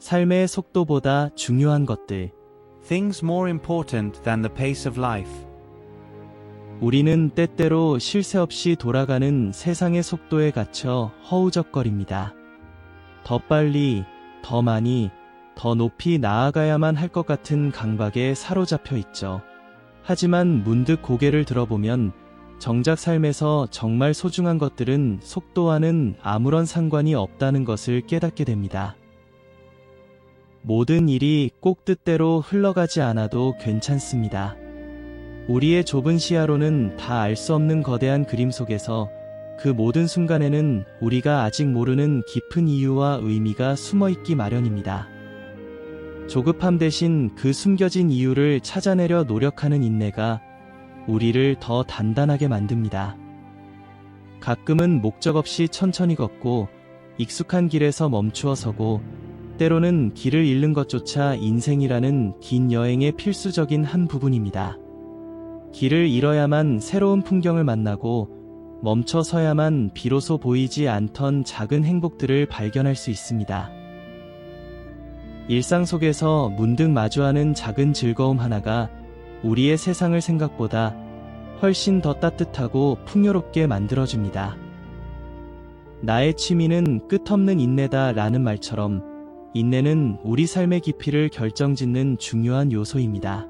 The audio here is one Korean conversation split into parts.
삶의 속도보다 중요한 것들. Things more important than the pace of life. 우리는 때때로 쉴 새 없이 돌아가는 세상의 속도에 갇혀 허우적거립니다. 더 빨리, 더 많이, 더 높이 나아가야만 할 것 같은 강박에 사로잡혀 있죠. 하지만 문득 고개를 들어보면 정작 삶에서 정말 소중한 것들은 속도와는 아무런 상관이 없다는 것을 깨닫게 됩니다. 모든 일이 꼭 뜻대로 흘러가지 않아도 괜찮습니다. 우리의 좁은 시야로는 다 알 수 없는 거대한 그림 속에서 그 모든 순간에는 우리가 아직 모르는 깊은 이유와 의미가 숨어 있기 마련입니다. 조급함 대신 그 숨겨진 이유를 찾아내려 노력하는 인내가 우리를 더 단단하게 만듭니다. 가끔은 목적 없이 천천히 걷고 익숙한 길에서 멈추어 서고 때로는 길을 잃는 것조차 인생이라는 긴 여행의 필수적인 한 부분입니다. 길을 잃어야만 새로운 풍경을 만나고 멈춰 서야만 비로소 보이지 않던 작은 행복들을 발견할 수 있습니다. 일상 속에서 문득 마주하는 작은 즐거움 하나가 우리의 세상을 생각보다 훨씬 더 따뜻하고 풍요롭게 만들어줍니다. 나의 취미는 끝없는 인내다 라는 말처럼 인내는 우리 삶의 깊이를 결정짓는 중요한 요소입니다.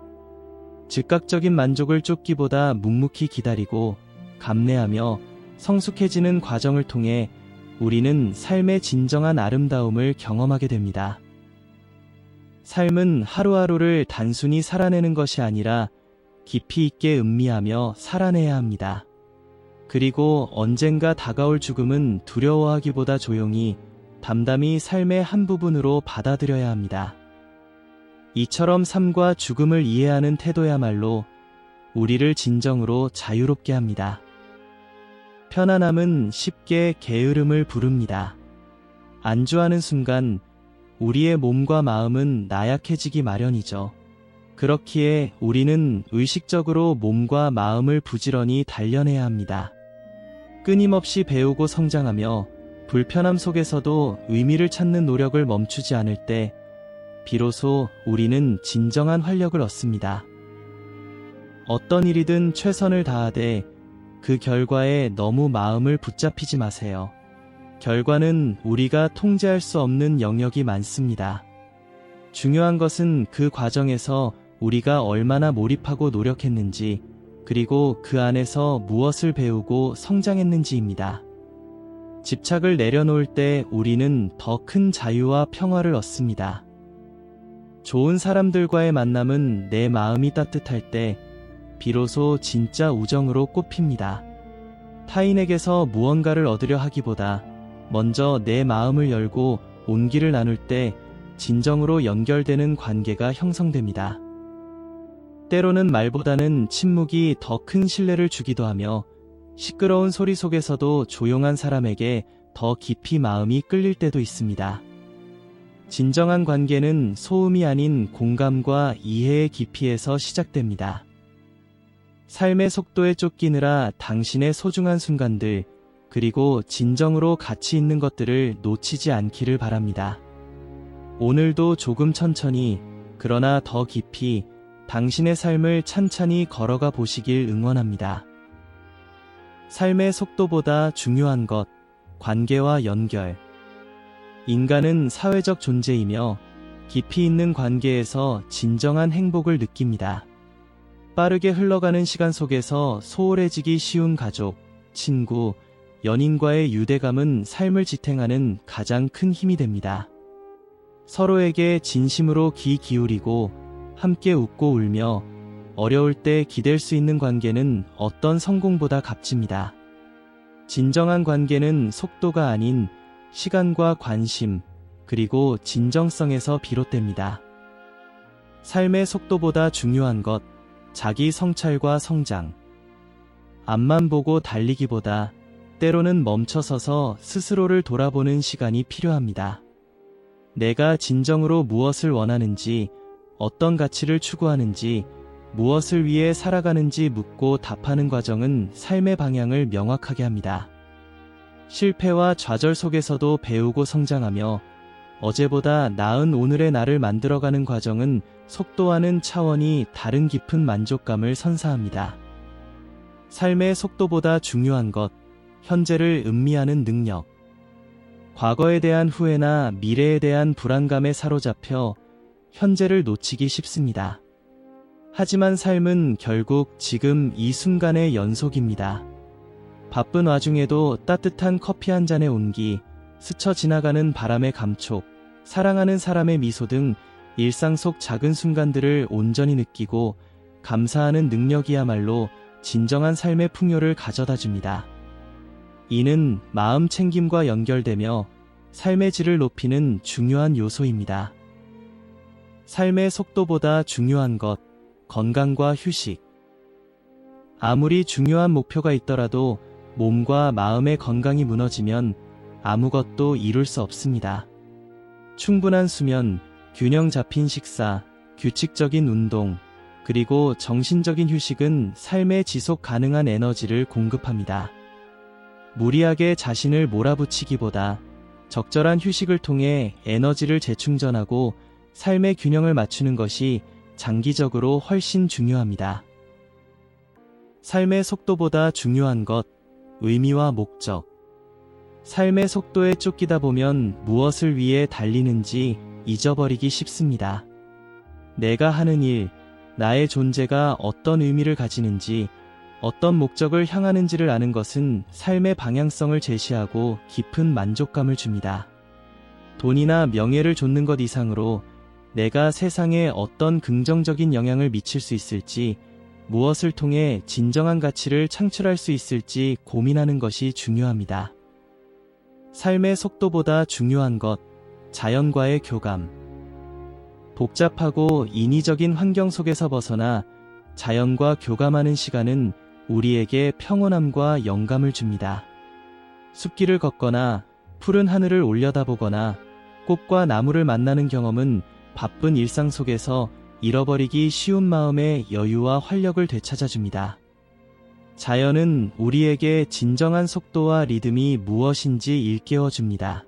즉각적인 만족을 쫓기보다 묵묵히 기다리고 감내하며 성숙해지는 과정을 통해 우리는 삶의 진정한 아름다움을 경험하게 됩니다. 삶은 하루하루를 단순히 살아내는 것이 아니라 깊이 있게 음미하며 살아내야 합니다. 그리고 언젠가 다가올 죽음은 두려워하기보다 조용히 담담히 삶의 한 부분으로 받아들여야 합니다. 이처럼 삶과 죽음을 이해하는 태도야말로 우리를 진정으로 자유롭게 합니다. 편안함은 쉽게 게으름을 부릅니다. 안주하는 순간 우리의 몸과 마음은 나약해지기 마련이죠. 그렇기에 우리는 의식적으로 몸과 마음을 부지런히 단련해야 합니다. 끊임없이 배우고 성장하며 불편함 속에서도 의미를 찾는 노력을 멈추지 않을 때 비로소 우리는 진정한 활력을 얻습니다. 어떤 일이든 최선을 다하되 그 결과에 너무 마음을 붙잡히지 마세요. 결과는 우리가 통제할 수 없는 영역이 많습니다. 중요한 것은 그 과정에서 우리가 얼마나 몰입하고 노력했는지, 그리고 그 안에서 무엇을 배우고 성장했는지입니다. 집착을 내려놓을 때 우리는 더 큰 자유와 평화를 얻습니다. 좋은 사람들과의 만남은 내 마음이 따뜻할 때 비로소 진짜 우정으로 꼽힙니다. 타인에게서 무언가를 얻으려 하기보다 먼저 내 마음을 열고 온기를 나눌 때 진정으로 연결되는 관계가 형성됩니다. 때로는 말보다는 침묵이 더 큰 신뢰를 주기도 하며 시끄러운 소리 속에서도 조용한 사람에게 더 깊이 마음이 끌릴 때도 있습니다. 진정한 관계는 소음이 아닌 공감과 이해의 깊이에서 시작됩니다. 삶의 속도에 쫓기느라 당신의 소중한 순간들, 그리고 진정으로 가치 있는 것들을 놓치지 않기를 바랍니다. 오늘도 조금 천천히, 그러나 더 깊이 당신의 삶을 찬찬히 걸어가 보시길 응원합니다. 삶의 속도보다 중요한 것, 관계와 연결. 인간은 사회적 존재이며 깊이 있는 관계에서 진정한 행복을 느낍니다. 빠르게 흘러가는 시간 속에서 소홀해지기 쉬운 가족, 친구, 연인과의 유대감은 삶을 지탱하는 가장 큰 힘이 됩니다. 서로에게 진심으로 귀 기울이고 함께 웃고 울며 어려울 때 기댈 수 있는 관계는 어떤 성공보다 값집니다. 진정한 관계는 속도가 아닌 시간과 관심, 그리고 진정성에서 비롯됩니다. 삶의 속도보다 중요한 것, 자기 성찰과 성장. 앞만 보고 달리기보다 때로는 멈춰서서 스스로를 돌아보는 시간이 필요합니다. 내가 진정으로 무엇을 원하는지, 어떤 가치를 추구하는지, 무엇을 위해 살아가는지 묻고 답하는 과정은 삶의 방향을 명확하게 합니다. 실패와 좌절 속에서도 배우고 성장하며 어제보다 나은 오늘의 나를 만들어가는 과정은 속도와는 차원이 다른 깊은 만족감을 선사합니다. 삶의 속도보다 중요한 것, 현재를 음미하는 능력. 과거에 대한 후회나 미래에 대한 불안감에 사로잡혀 현재를 놓치기 쉽습니다. 하지만 삶은 결국 지금 이 순간의 연속입니다. 바쁜 와중에도 따뜻한 커피 한 잔의 온기, 스쳐 지나가는 바람의 감촉, 사랑하는 사람의 미소 등 일상 속 작은 순간들을 온전히 느끼고 감사하는 능력이야말로 진정한 삶의 풍요를 가져다 줍니다. 이는 마음 챙김과 연결되며 삶의 질을 높이는 중요한 요소입니다. 삶의 속도보다 중요한 것, 건강과 휴식. 아무리 중요한 목표가 있더라도 몸과 마음의 건강이 무너지면 아무것도 이룰 수 없습니다. 충분한 수면, 균형 잡힌 식사, 규칙적인 운동, 그리고 정신적인 휴식은 삶의 지속 가능한 에너지를 공급합니다. 무리하게 자신을 몰아붙이기보다 적절한 휴식을 통해 에너지를 재충전하고 삶의 균형을 맞추는 것이 장기적으로 훨씬 중요합니다. 삶의 속도보다 중요한 것, 의미와 목적. 삶의 속도에 쫓기다 보면 무엇을 위해 달리는지 잊어버리기 쉽습니다. 내가 하는 일, 나의 존재가 어떤 의미를 가지는지, 어떤 목적을 향하는지를 아는 것은 삶의 방향성을 제시하고 깊은 만족감을 줍니다. 돈이나 명예를 좇는 것 이상으로 내가 세상에 어떤 긍정적인 영향을 미칠 수 있을지, 무엇을 통해 진정한 가치를 창출할 수 있을지 고민하는 것이 중요합니다. 삶의 속도보다 중요한 것, 자연과의 교감. 복잡하고 인위적인 환경 속에서 벗어나 자연과 교감하는 시간은 우리에게 평온함과 영감을 줍니다. 숲길을 걷거나 푸른 하늘을 올려다보거나 꽃과 나무를 만나는 경험은 바쁜 일상 속에서 잃어버리기 쉬운 마음의 여유와 활력을 되찾아줍니다. 자연은 우리에게 진정한 속도와 리듬이 무엇인지 일깨워줍니다.